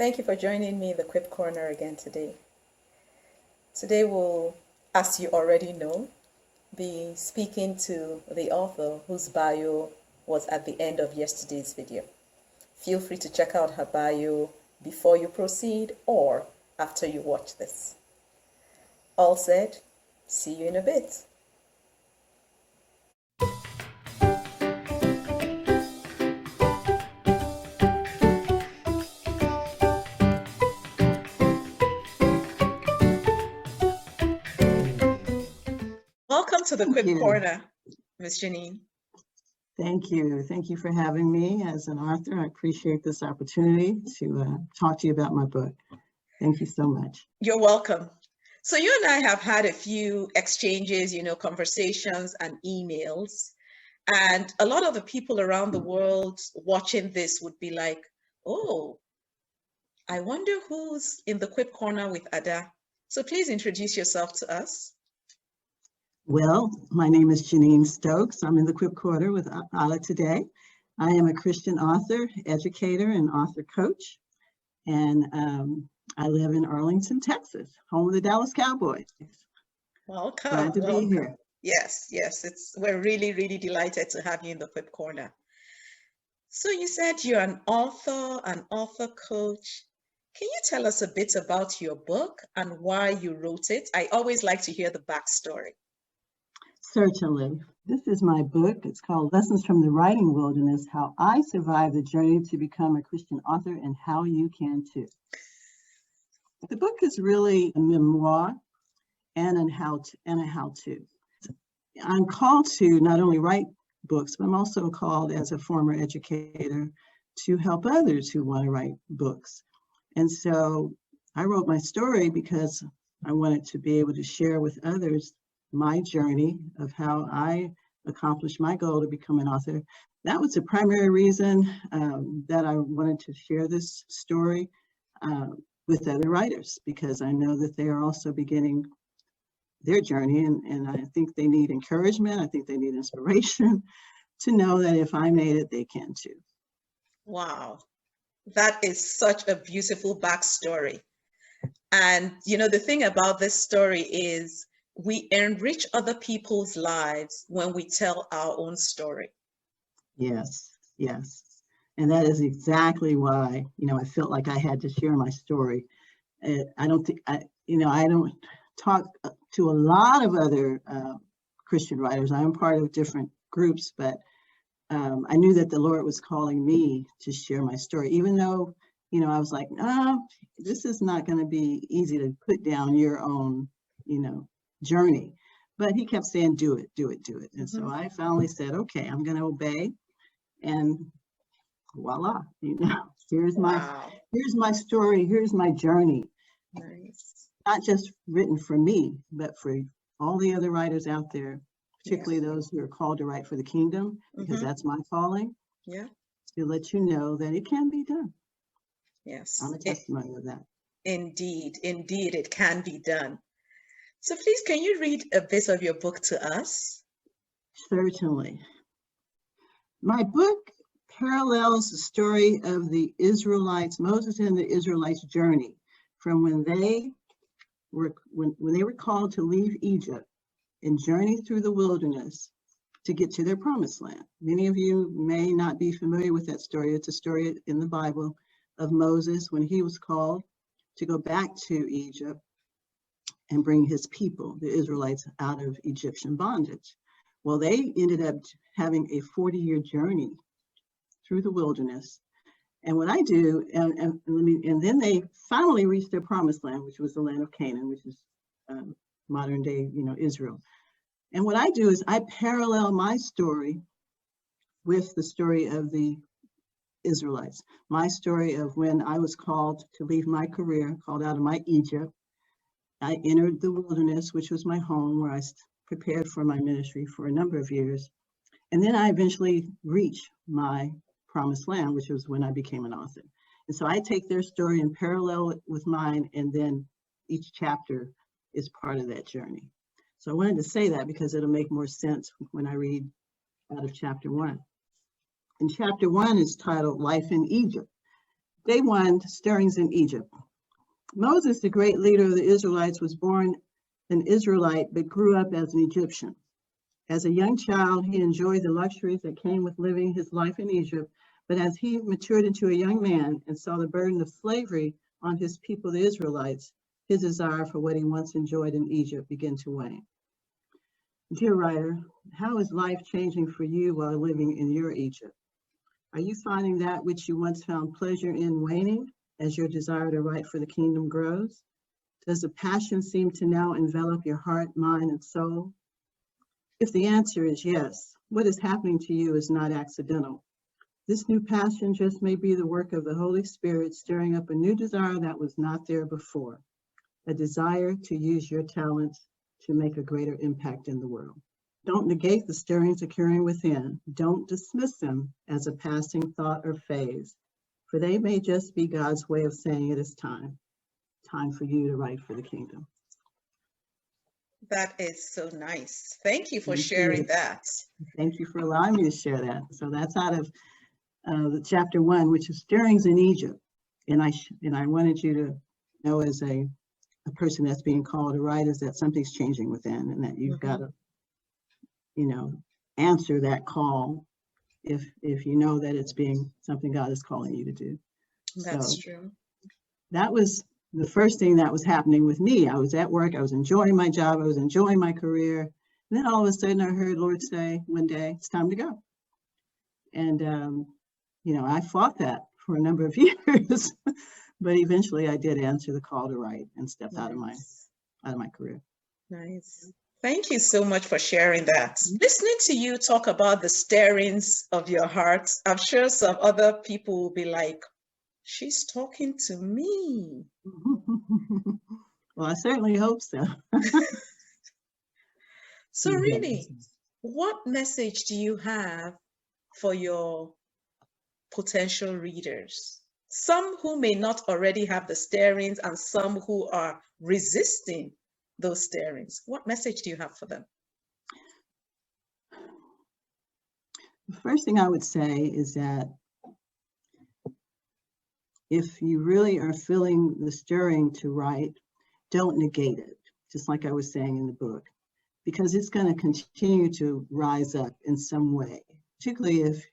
Thank you for joining me in the Quip Corner again today. Today we'll, as you already know, be speaking to the author whose bio was at the end of yesterday's video. Feel free to check out her bio before you proceed or after you watch this. All said, see you in a bit. Welcome to the Quip Corner, Ms. Jeaninne. Thank you. Thank you for having me as an author. I appreciate this opportunity to talk to you about my book. Thank you so much. You're welcome. So you and I have had a few exchanges, conversations and emails. And a lot of the people around the world watching this would be like, oh, I wonder who's in the Quip Corner with Ada. So please introduce yourself to us. Well, my name is Jeaninne Stokes. I'm in the Quip Corner with Ada today. I am a Christian author, educator, and author coach. And I live in Arlington, Texas, home of the Dallas Cowboys. Welcome. Glad to be here. Yes, we're really, really delighted to have you in the Quip Corner. So you said you're an author coach. Can you tell us a bit about your book and why you wrote it? I always like to hear the backstory. Certainly. This is my book. It's called Lessons from the Writing Wilderness, How I Survived the Journey to Become a Christian Author and How You Can Too. The book is really a memoir and a how-to. I'm called to not only write books, but I'm also called as a former educator to help others who want to write books. And so I wrote my story because I wanted to be able to share with others my journey of how I accomplished my goal to become an author. That was the primary reason that I wanted to share this story with other writers, because I know that they are also beginning their journey, and I think they need encouragement. I think they need inspiration to know that if I made it, they can too. Wow, that is such a beautiful backstory. And the thing about this story is we enrich other people's lives when we tell our own story. Yes. And that is exactly why, I felt like I had to share my story. I don't talk to a lot of other Christian writers. I am part of different groups, but I knew that the Lord was calling me to share my story, even though, I was like, this is not going to be easy to put down your own, journey. But he kept saying, do it. And so I finally said, okay, I'm going to obey. And voila, here's my story. Here's my journey. Nice. Not just written for me, but for all the other writers out there, particularly those who are called to write for the kingdom, because that's my calling. Yeah. To let you know that it can be done. Yes. I'm a testimony of that. Indeed, it can be done. So please, can you read a bit of your book to us? Certainly. My book parallels the story of the Israelites, Moses and the Israelites' journey from when they were called to leave Egypt and journey through the wilderness to get to their promised land. Many of you may not be familiar with that story. It's a story in the Bible of Moses when he was called to go back to Egypt and bring his people, the Israelites, out of Egyptian bondage. Well, they ended up having a 40-year journey through the wilderness. And what I do, and then they finally reached their promised land, which was the land of Canaan, which is modern day, Israel. And what I do is I parallel my story with the story of the Israelites. My story of when I was called to leave my career, called out of my Egypt. I entered the wilderness, which was my home, where I prepared for my ministry for a number of years. And then I eventually reached my promised land, which was when I became an author. And so I take their story and parallel it with mine, and then each chapter is part of that journey. So I wanted to say that because it'll make more sense when I read out of chapter 1. And chapter 1 is titled Life in Egypt. Day 1, stirrings in Egypt. Moses, the great leader of the Israelites, was born an Israelite but grew up as an Egyptian. As a young child, he enjoyed the luxuries that came with living his life in Egypt, but as he matured into a young man and saw the burden of slavery on his people, the Israelites, his desire for what he once enjoyed in Egypt began to wane. Dear writer, how is life changing for you while living in your Egypt? Are you finding that which you once found pleasure in waning as your desire to write for the kingdom grows? Does the passion seem to now envelop your heart, mind, and soul? If the answer is yes, what is happening to you is not accidental. This new passion just may be the work of the Holy Spirit stirring up a new desire that was not there before, a desire to use your talents to make a greater impact in the world. Don't negate the stirrings occurring within. Don't dismiss them as a passing thought or phase, for they may just be God's way of saying it is time for you to write for the kingdom. That is so nice. Thank you for Thank sharing you. that. Thank you for allowing me to share that. So that's out of the chapter 1, which is stirrings in Egypt. And I wanted you to know, as a person that's being called to write, is that something's changing within, and that you've got to, answer that call if you know that it's being something God is calling you to do. That's true. That was the first thing that was happening with me. I was at work, I was enjoying my job, I was enjoying my career. And then all of a sudden I heard Lord say one day, it's time to go. And, I fought that for a number of years, but eventually I did answer the call to write and stepped out of my career. Nice. Thank you so much for sharing that. Listening to you talk about the stirrings of your heart, I'm sure some other people will be like, she's talking to me. Well, I certainly hope so. So really, what message do you have for your potential readers? Some who may not already have the stirrings and some who are resisting those stirrings. What message do you have for them? The first thing I would say is that if you really are feeling the stirring to write, don't negate it, just like I was saying in the book, because it's going to continue to rise up in some way, particularly if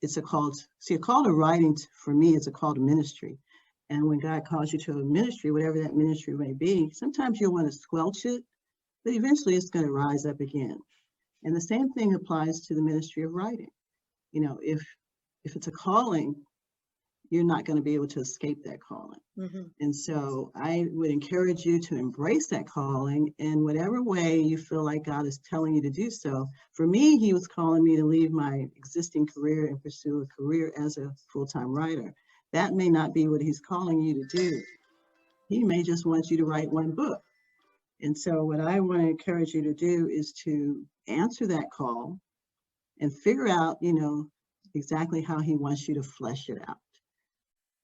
it's a call to writing for me is a call to ministry. And when God calls you to a ministry, whatever that ministry may be, sometimes you'll want to squelch it, but eventually it's going to rise up again. And the same thing applies to the ministry of writing. If it's a calling, you're not going to be able to escape that calling. Mm-hmm. And so I would encourage you to embrace that calling in whatever way you feel like God is telling you to do so. For me, he was calling me to leave my existing career and pursue a career as a full-time writer. That may not be what he's calling you to do. He may just want you to write one book. And so what I want to encourage you to do is to answer that call and figure out, exactly how he wants you to flesh it out.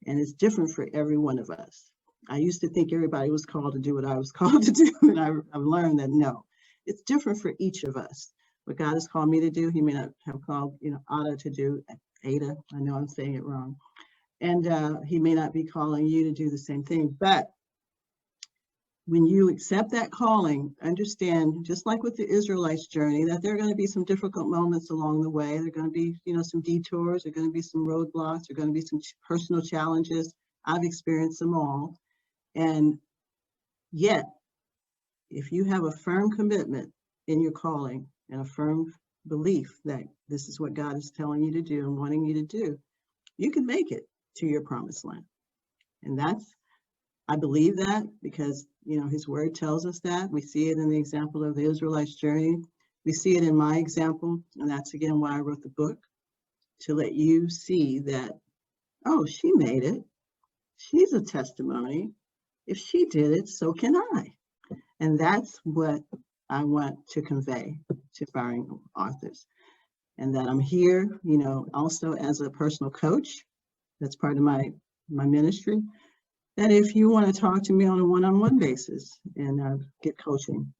And it's different for every one of us. I used to think everybody was called to do what I was called to do. And I've learned that no, it's different for each of us. What God has called me to do, he may not have called, Ada to do, Ada, I know I'm saying it wrong. And he may not be calling you to do the same thing. But when you accept that calling, understand, just like with the Israelites' journey, that there are going to be some difficult moments along the way. There are going to be, some detours. There are going to be some roadblocks. There are going to be some personal challenges. I've experienced them all. And yet, if you have a firm commitment in your calling and a firm belief that this is what God is telling you to do and wanting you to do, you can make it to your promised land. And I believe that because, his word tells us that. We see it in the example of the Israelites' journey. We see it in my example. And that's, again, why I wrote the book, to let you see that, oh, she made it. She's a testimony. If she did it, so can I. And that's what I want to convey to aspiring authors. And that I'm here, also as a personal coach. That's part of my ministry. That if you want to talk to me on a one-on-one basis and get coaching,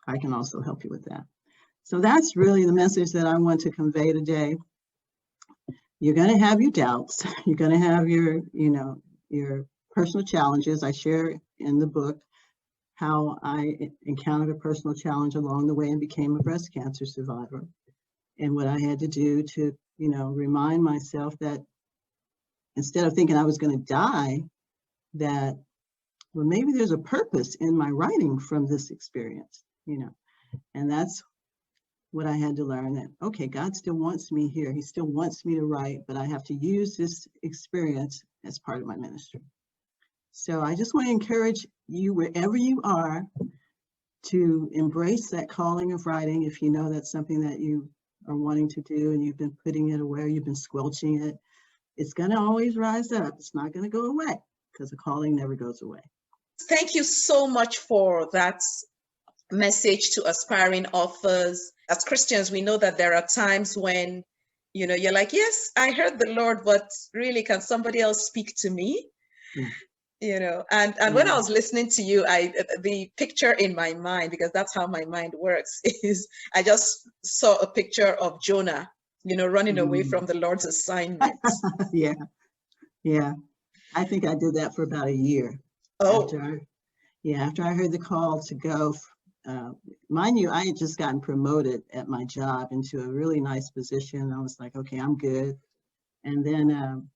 I can also help you with that. So that's really the message that I want to convey today. you're going to have your doubts. You're going to have your, your personal challenges. I share in the book how I encountered a personal challenge along the way and became a breast cancer survivor. And what I had to do to, remind myself that instead of thinking I was going to die, that, well, maybe there's a purpose in my writing from this experience, and that's what I had to learn, that, okay, God still wants me here. He still wants me to write, but I have to use this experience as part of my ministry. So I just want to encourage you, wherever you are, to embrace that calling of writing. If you know that's something that you are wanting to do and you've been putting it away, you've been squelching it, it's going to always rise up. It's not going to go away, because the calling never goes away. Thank you so much for that message to aspiring authors. As Christians, we know that there are times when, you're like, yes, I heard the Lord, but really, can somebody else speak to me? Yeah. And when I was listening to you, the picture in my mind, because that's how my mind works, is I just saw a picture of Jonah, running away from the Lord's assignment. Yeah. I think I did that for about a year. Oh. After I heard the call to go. Mind you, I had just gotten promoted at my job into a really nice position. I was like, okay, I'm good. And then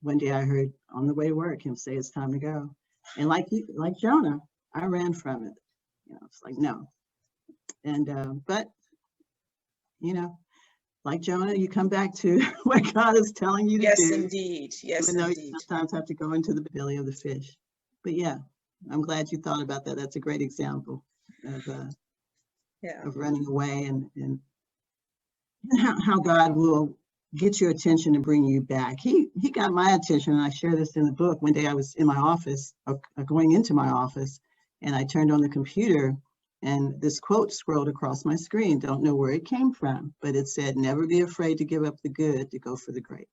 one day I heard on the way to work him say, it's time to go. And like Jonah, I ran from it. It's like, no. And, but, like Jonah, you come back to what God is telling you to do. Yes, indeed. Yes, even though indeed. you sometimes have to go into the belly of the fish. But yeah, I'm glad you thought about that. That's a great example of running away and how God will get your attention and bring you back. He got my attention, and I share this in the book. One day I was in my office, going into my office, and I turned on the computer, and this quote scrolled across my screen. Don't know where it came from, but it said, "Never be afraid to give up the good to go for the great."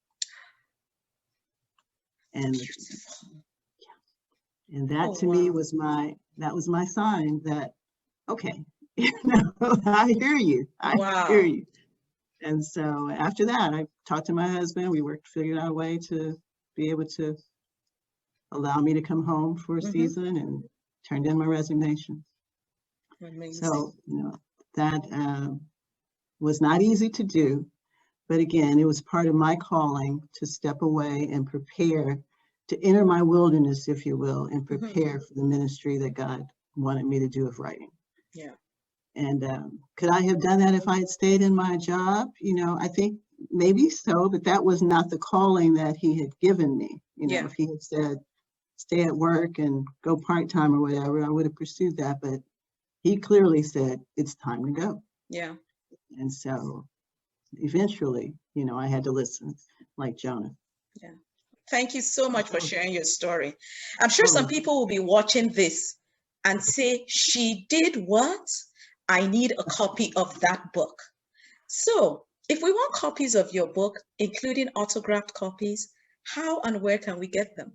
And that to me was my sign that, okay, I hear you. I hear you. And so after that, I talked to my husband. We figured out a way to be able to allow me to come home for a season, and turned in my resignation. Amazing. So, that was not easy to do. But again, it was part of my calling to step away and prepare to enter my wilderness, if you will, and prepare for the ministry that God wanted me to do of writing. Yeah. And could I have done that if I had stayed in my job? I think maybe so, but that was not the calling that he had given me. If he had said, stay at work and go part-time or whatever, I would have pursued that. But he clearly said, it's time to go. Yeah. And so eventually, I had to listen, like Jonah. Yeah. Thank you so much for sharing your story. I'm sure some people will be watching this and say, she did what? I need a copy of that book. So if we want copies of your book, including autographed copies, how and where can we get them?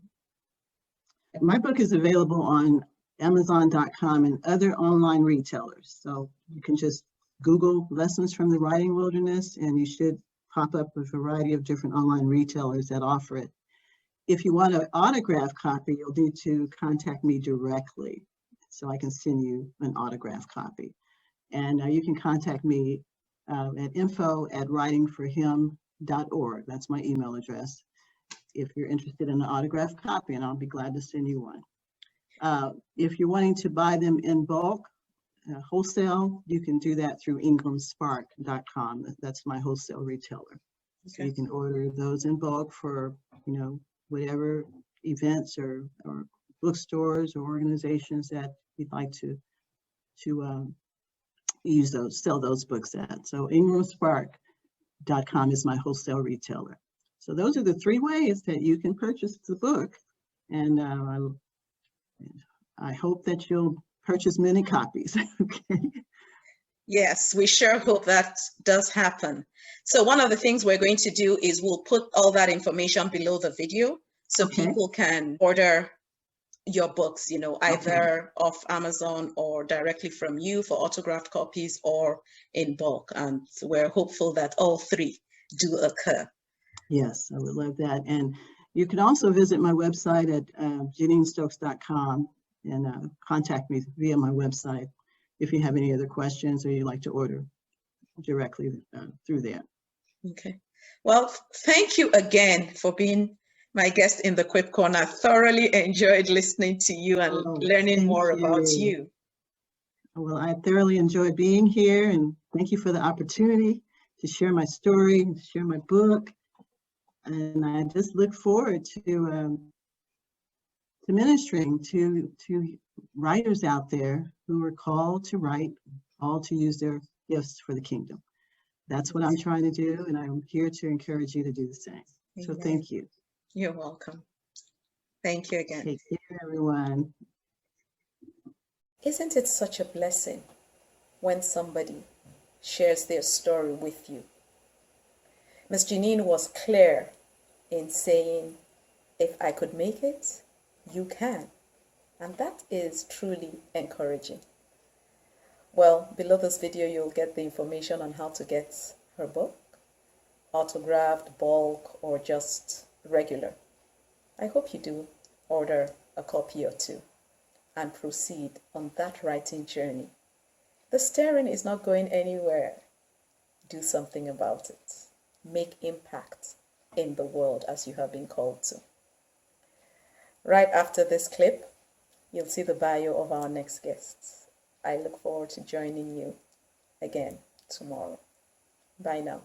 My book is available on Amazon.com and other online retailers. So you can just Google Lessons from the Writing Wilderness, and you should pop up a variety of different online retailers that offer it. If you want an autographed copy, you'll need to contact me directly so I can send you an autographed copy. And you can contact me at info@writingforhim.org. That's my email address, if you're interested in an autographed copy, and I'll be glad to send you one. If you're wanting to buy them in bulk, wholesale, you can do that through ingramspark.com. That's my wholesale retailer. Okay. So you can order those in bulk for, whatever events or bookstores or organizations that you'd like to sell those books at. So ingramspark.com is my wholesale retailer. So those are the three ways that you can purchase the book. And I hope that you'll purchase many copies. Okay. Yes, we sure hope that does happen. So one of the things we're going to do is we'll put all that information below the video so people can order your books, either off Amazon or directly from you for autographed copies or in bulk. And we're hopeful that all three do occur. Yes, I would love that. And you can also visit my website at JeaninneStokes.com and contact me via my website if you have any other questions or you'd like to order directly through there. Okay. Well, thank you again for being my guest in the Quip Corner. I thoroughly enjoyed listening to you and learning more about you. Well, I thoroughly enjoyed being here, and thank you for the opportunity to share my story, to share my book. And I just look forward to ministering to writers out there who are called to write, called to use their gifts for the kingdom. That's what I'm trying to do, and I'm here to encourage you to do the same. So thank you. You're welcome. Thank you again. Take care, everyone. Isn't it such a blessing when somebody shares their story with you? Ms. Jeaninne was clear in saying, if I could make it, you can. And that is truly encouraging. Well, below this video, you'll get the information on how to get her book, autographed, bulk, or just regular. I hope you do order a copy or two and proceed on that writing journey. The staring is not going anywhere. Do something about it. Make impact in the world as you have been called to. Right after this clip, you'll see the bio of our next guests. I look forward to joining you again tomorrow. Bye now.